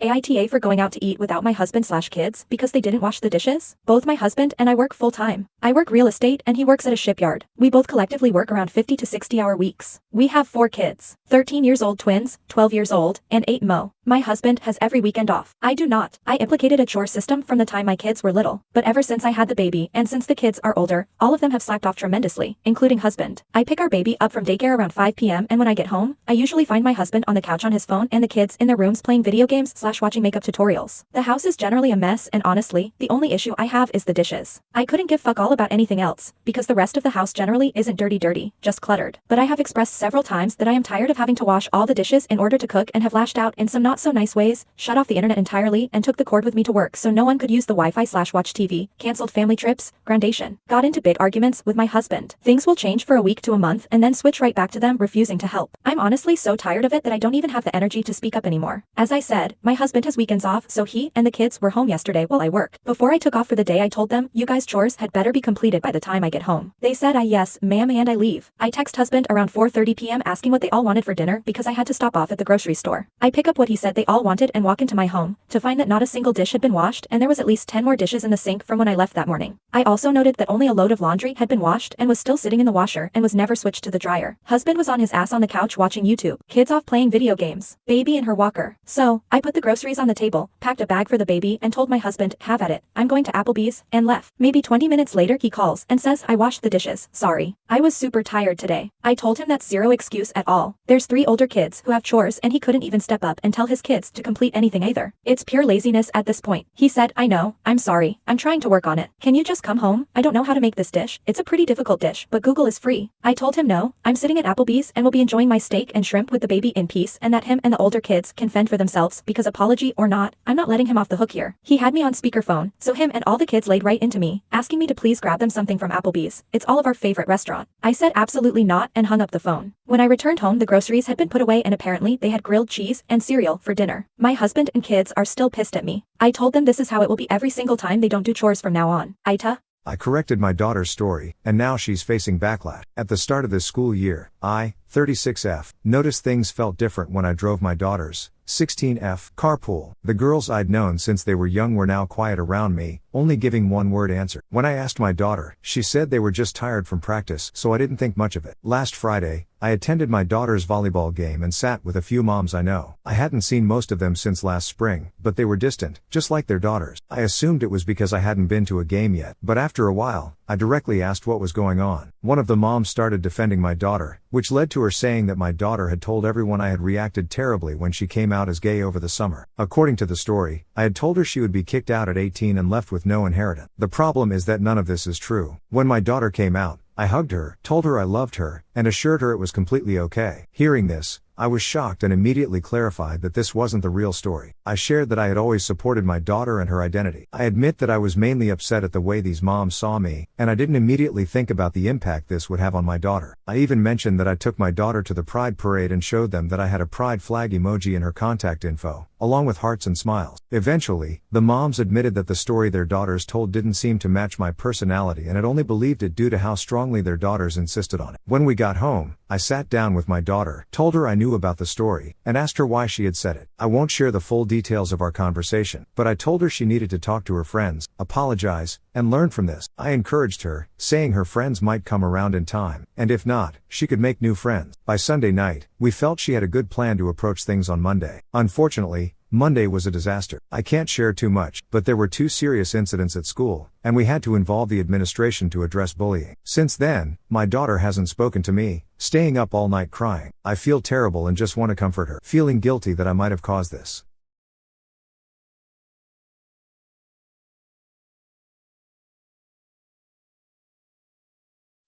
aita for going out to eat without my husband/kids because they didn't wash the dishes? Both my husband and I work full-time. I work real estate and he works at a shipyard. We both collectively work around 50 to 60-hour weeks. We have 4 kids, 13 years old twins, 12 years old, and 8 mo. My husband has every weekend off. I do not. I implicated a chore system from the time my kids were little, but ever since I had the baby and since the kids are older, all of them have slacked off tremendously, including husband. I pick our baby up from daycare around 5 p.m. and when I get home, I usually find my husband on the couch on his phone and the kids in their rooms playing video games/watching makeup tutorials. The house is generally a mess and honestly, the only issue I have is the dishes. I couldn't give fuck all about anything else, because the rest of the house generally isn't dirty, just cluttered. But I have expressed several times that I am tired of having to wash all the dishes in order to cook and have lashed out in some not so nice ways, shut off the internet entirely and took the cord with me to work so no one could use the Wi-Fi/watch TV, canceled family trips, gradation, got into big arguments with my husband. Things will change for a week to a month and then switch right back to them refusing to help. I'm honestly so tired of it that I don't even have the energy to speak up anymore. As I said, my husband has weekends off so he and the kids were home yesterday while I work. Before I took off for the day I told them, you guys chores had better be completed by the time I get home. They said yes ma'am and I leave. I text husband around 4:30 p.m. asking what they all wanted for dinner because I had to stop off at the grocery store. I pick up what he said they all wanted and walk into my home, to find that not a single dish had been washed and there was at least 10 more dishes in the sink from when I left that morning. I also noted that only a load of laundry had been washed and was still sitting in the washer and was never switched to the dryer. Husband was on his ass on the couch watching YouTube, kids off playing video games, baby in her walker. So, I put the groceries on the table, packed a bag for the baby and told my husband, have at it, I'm going to Applebee's, and left. Maybe 20 minutes later he calls and says I washed the dishes, sorry. I was super tired today. I told him that's zero excuse at all. There's 3 older kids who have chores and he couldn't even step up and tell his kids to complete anything either. It's pure laziness at this point. He said, I know, I'm sorry, I'm trying to work on it. Can you just come home? I don't know how to make this dish. It's a pretty difficult dish, but Google is free. I told him no, I'm sitting at Applebee's and will be enjoying my steak and shrimp with the baby in peace and that him and the older kids can fend for themselves because apology or not, I'm not letting him off the hook here. He had me on speakerphone, so him and all the kids laid right into me, asking me to please grab them something from Applebee's. It's all of our favorite restaurant. I said absolutely not and hung up the phone. When I returned home the groceries had been put away and apparently they had grilled cheese and cereal for dinner. My husband and kids are still pissed at me. I told them this is how it will be every single time they don't do chores from now on. Aita? I corrected my daughter's story, and now she's facing backlash. At the start of this school year, I, 36F, noticed things felt different when I drove my daughters, 16F, carpool. The girls I'd known since they were young were now quiet around me, only giving one-word answer. When I asked my daughter, she said they were just tired from practice, so I didn't think much of it. Last Friday, I attended my daughter's volleyball game and sat with a few moms I know. I hadn't seen most of them since last spring, but they were distant, just like their daughters. I assumed it was because I hadn't been to a game yet, but after a while, I directly asked what was going on. One of the moms started defending my daughter, which led to her saying that my daughter had told everyone I had reacted terribly when she came out as gay over the summer. According to the story, I had told her she would be kicked out at 18 and left with no inheritance. The problem is that none of this is true. When my daughter came out, I hugged her, told her I loved her, and assured her it was completely okay. Hearing this, I was shocked and immediately clarified that this wasn't the real story. I shared that I had always supported my daughter and her identity. I admit that I was mainly upset at the way these moms saw me, and I didn't immediately think about the impact this would have on my daughter. I even mentioned that I took my daughter to the Pride Parade and showed them that I had a pride flag emoji in her contact info, along with hearts and smiles. Eventually, the moms admitted that the story their daughters told didn't seem to match my personality and had only believed it due to how strongly their daughters insisted on it. When we got home, I sat down with my daughter, told her I knew about the story, and asked her why she had said it. I won't share the full details of our conversation, but I told her she needed to talk to her friends, apologize, and learn from this. I encouraged her, saying her friends might come around in time, and if not, she could make new friends. By Sunday night, we felt she had a good plan to approach things on Monday. Unfortunately, Monday was a disaster. I can't share too much, but there were 2 serious incidents at school, and we had to involve the administration to address bullying. Since then, my daughter hasn't spoken to me, staying up all night crying. I feel terrible and just want to comfort her, feeling guilty that I might have caused this.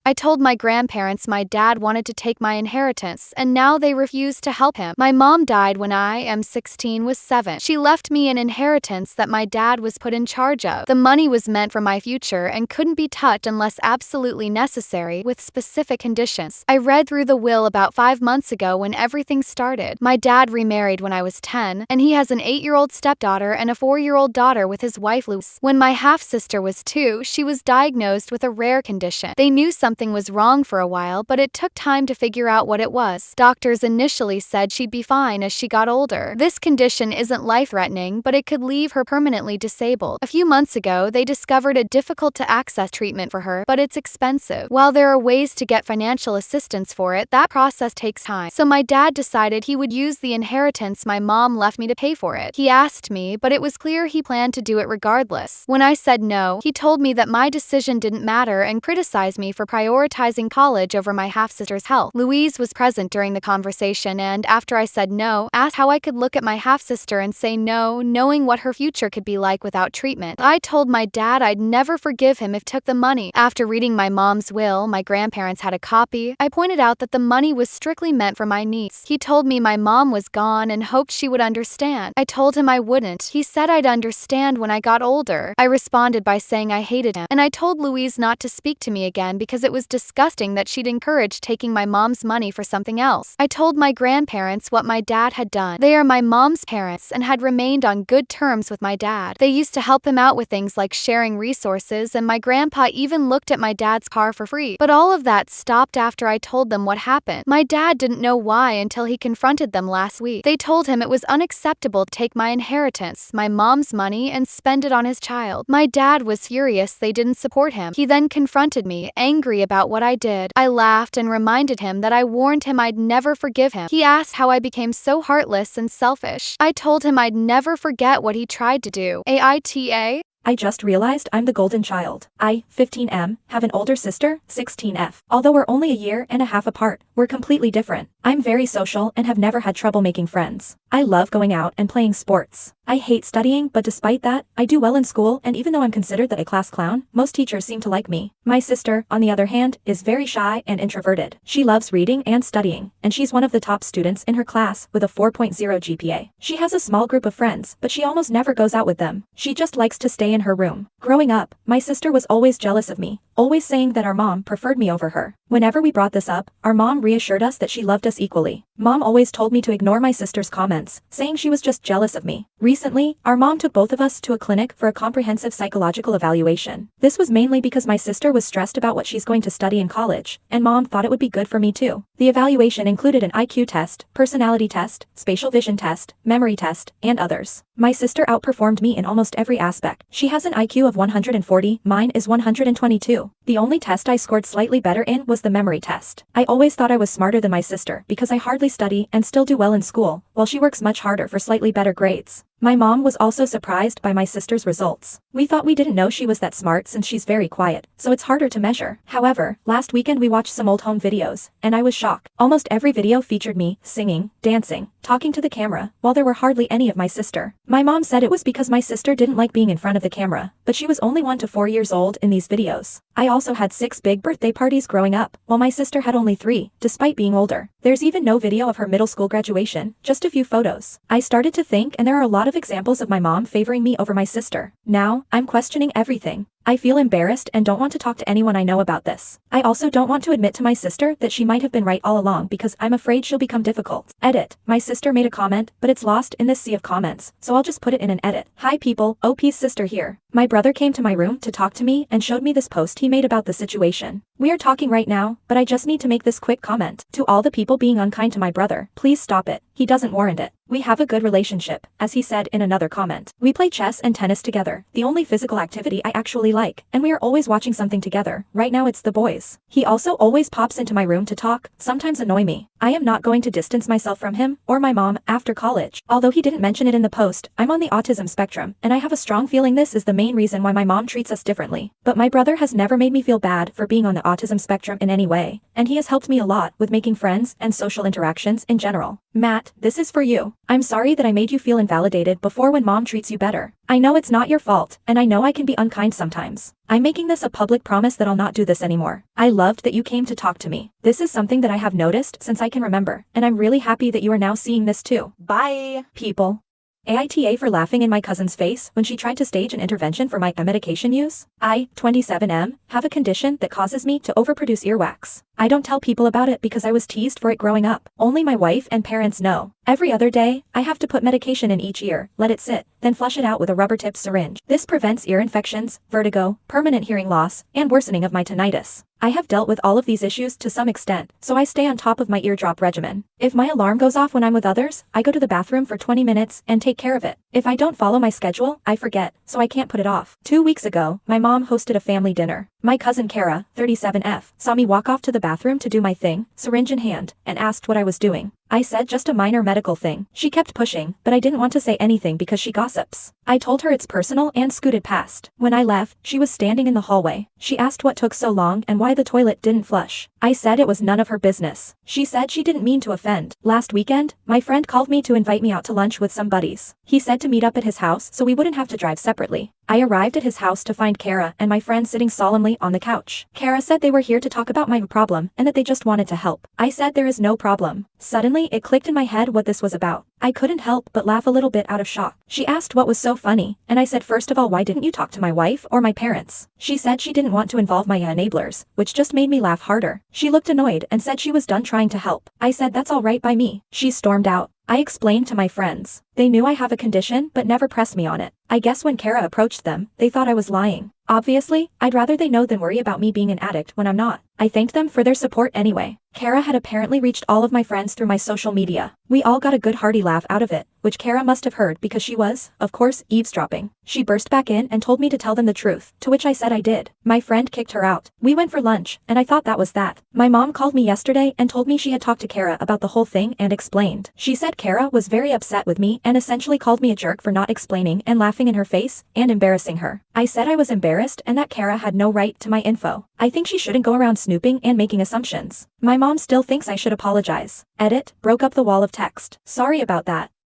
I told my grandparents my dad wanted to take my inheritance and now they refuse to help him. My mom died when I am 16 was 7. She left me an inheritance that my dad was put in charge of. The money was meant for my future and couldn't be touched unless absolutely necessary with specific conditions. I read through the will about 5 months ago when everything started. My dad remarried when I was 10 and he has an 8-year-old stepdaughter and a 4-year-old daughter with his wife Luce. When my half-sister was 2, she was diagnosed with a rare condition. They knew something something was wrong for a while, but it took time to figure out what it was. Doctors initially said she'd be fine as she got older. This condition isn't life-threatening, but it could leave her permanently disabled. A few months ago, they discovered a difficult-to-access treatment for her, but it's expensive. While there are ways to get financial assistance for it, that process takes time. So my dad decided he would use the inheritance my mom left me to pay for it. He asked me, but it was clear he planned to do it regardless. When I said no, he told me that my decision didn't matter and criticized me for prioritizing college over my half-sister's health. Louise was present during the conversation and, after I said no, asked how I could look at my half-sister and say no, knowing what her future could be like without treatment. I told my dad I'd never forgive him if he took the money. After reading my mom's will, my grandparents had a copy. I pointed out that the money was strictly meant for my niece. He told me my mom was gone and hoped she would understand. I told him I wouldn't. He said I'd understand when I got older. I responded by saying I hated him, and I told Louise not to speak to me again because it was disgusting that she'd encouraged taking my mom's money for something else. I told my grandparents what my dad had done. They are my mom's parents and had remained on good terms with my dad. They used to help him out with things like sharing resources, and my grandpa even looked at my dad's car for free. But all of that stopped after I told them what happened. My dad didn't know why until he confronted them last week. They told him it was unacceptable to take my inheritance, my mom's money, and spend it on his child. My dad was furious they didn't support him. He then confronted me, angry about what I did. I laughed and reminded him that I warned him I'd never forgive him. He asked how I became so heartless and selfish. I told him I'd never forget what he tried to do. Aita? I just realized I'm the golden child. I, 15M, have an older sister, 16F. Although we're only a year and a half apart, we're completely different. I'm very social and have never had trouble making friends. I love going out and playing sports. I hate studying, but despite that, I do well in school, and even though I'm considered the A-class clown, most teachers seem to like me. My sister, on the other hand, is very shy and introverted. She loves reading and studying, and she's one of the top students in her class with a 4.0 GPA. She has a small group of friends, but she almost never goes out with them. She just likes to stay in her room. Growing up, my sister was always jealous of me, always saying that our mom preferred me over her. Whenever we brought this up, our mom reassured us that she loved us equally. Mom always told me to ignore my sister's comments, saying she was just jealous of me. Recently, our mom took both of us to a clinic for a comprehensive psychological evaluation. This was mainly because my sister was stressed about what she's going to study in college, and mom thought it would be good for me too. The evaluation included an IQ test, personality test, spatial vision test, memory test, and others. My sister outperformed me in almost every aspect. She has an IQ of 140, mine is 122. The only test I scored slightly better in was the memory test. I always thought I was smarter than my sister because I hardly study and still do well in school, while she works much harder for slightly better grades. My mom was also surprised by my sister's results. We thought we didn't know she was that smart since she's very quiet, so it's harder to measure. However, last weekend we watched some old home videos, and I was shocked. Almost every video featured me singing, dancing, talking to the camera, while there were hardly any of my sister. My mom said it was because my sister didn't like being in front of the camera, but she was only 1 to 4 years old in these videos. I also had 6 big birthday parties growing up, while my sister had only 3, despite being older. There's even no video of her middle school graduation, just a few photos. I started to think, and there are a lot of examples of my mom favoring me over my sister. Now, I'm questioning everything. I feel embarrassed and don't want to talk to anyone I know about this. I also don't want to admit to my sister that she might have been right all along because I'm afraid she'll become difficult. Edit. My sister made a comment, but it's lost in this sea of comments, so I'll just put it in an edit. Hi people, OP's sister here. My brother came to my room to talk to me and showed me this post he made about the situation. We are talking right now, but I just need to make this quick comment. To all the people being unkind to my brother, please stop it. He doesn't warrant it. We have a good relationship, as he said in another comment. We play chess and tennis together, the only physical activity I actually like, and we are always watching something together. Right now it's the boys. He also always pops into my room to talk, sometimes annoy me. I am not going to distance myself from him, or my mom, after college. Although he didn't mention it in the post, I'm on the autism spectrum, and I have a strong feeling this is the main reason why my mom treats us differently. But my brother has never made me feel bad for being on the autism spectrum in any way, and he has helped me a lot with making friends and social interactions in general. Matt, this is for you. I'm sorry that I made you feel invalidated before when mom treats you better. I know it's not your fault, and I know I can be unkind sometimes. I'm making this a public promise that I'll not do this anymore. I loved that you came to talk to me. This is something that I have noticed since I can remember, and I'm really happy that you are now seeing this too. Bye. People. AITA for laughing in my cousin's face when she tried to stage an intervention for my medication use. I, 27M, have a condition that causes me to overproduce earwax. I don't tell people about it because I was teased for it growing up. Only my wife and parents know. Every other day, I have to put medication in each ear, let it sit, then flush it out with a rubber-tipped syringe. This prevents ear infections, vertigo, permanent hearing loss, and worsening of my tinnitus. I have dealt with all of these issues to some extent, so I stay on top of my eardrop regimen. If my alarm goes off when I'm with others, I go to the bathroom for 20 minutes and take care of it. If I don't follow my schedule, I forget, so I can't put it off. 2 weeks ago, my mom hosted a family dinner. My cousin Kara, 37F, saw me walk off to the bathroom to do my thing, syringe in hand, and asked what I was doing. I said just a minor medical thing. She kept pushing, but I didn't want to say anything because she gossips. I told her it's personal and scooted past. When I left, she was standing in the hallway. She asked what took so long and why the toilet didn't flush. I said it was none of her business. She said she didn't mean to offend. Last weekend, my friend called me to invite me out to lunch with some buddies. He said to meet up at his house so we wouldn't have to drive separately. I arrived at his house to find Kara and my friend sitting solemnly on the couch. Kara said they were here to talk about my problem and that they just wanted to help. I said there is no problem. Suddenly, it clicked in my head what this was about. I couldn't help but laugh a little bit out of shock. She asked what was so funny, and I said first of all why didn't you talk to my wife or my parents? She said she didn't want to involve my enablers, which just made me laugh harder. She looked annoyed and said she was done trying to help. I said that's all right by me. She stormed out. I explained to my friends. They knew I have a condition but never pressed me on it. I guess when Kara approached them, they thought I was lying. Obviously, I'd rather they know than worry about me being an addict when I'm not. I thanked them for their support anyway. Kara had apparently reached all of my friends through my social media. We all got a good hearty laugh out of it, which Kara must have heard because she was, of course, eavesdropping. She burst back in and told me to tell them the truth, to which I said I did. My friend kicked her out. We went for lunch, and I thought that was that. My mom called me yesterday and told me she had talked to Kara about the whole thing and explained. She said Kara was very upset with me and essentially called me a jerk for not explaining and laughing in her face and embarrassing her. I said I was embarrassed and that Kara had no right to my info. I think she shouldn't go around snooping and making assumptions. My mom still thinks I should apologize. Edit, broke up the wall of text. Sorry about that.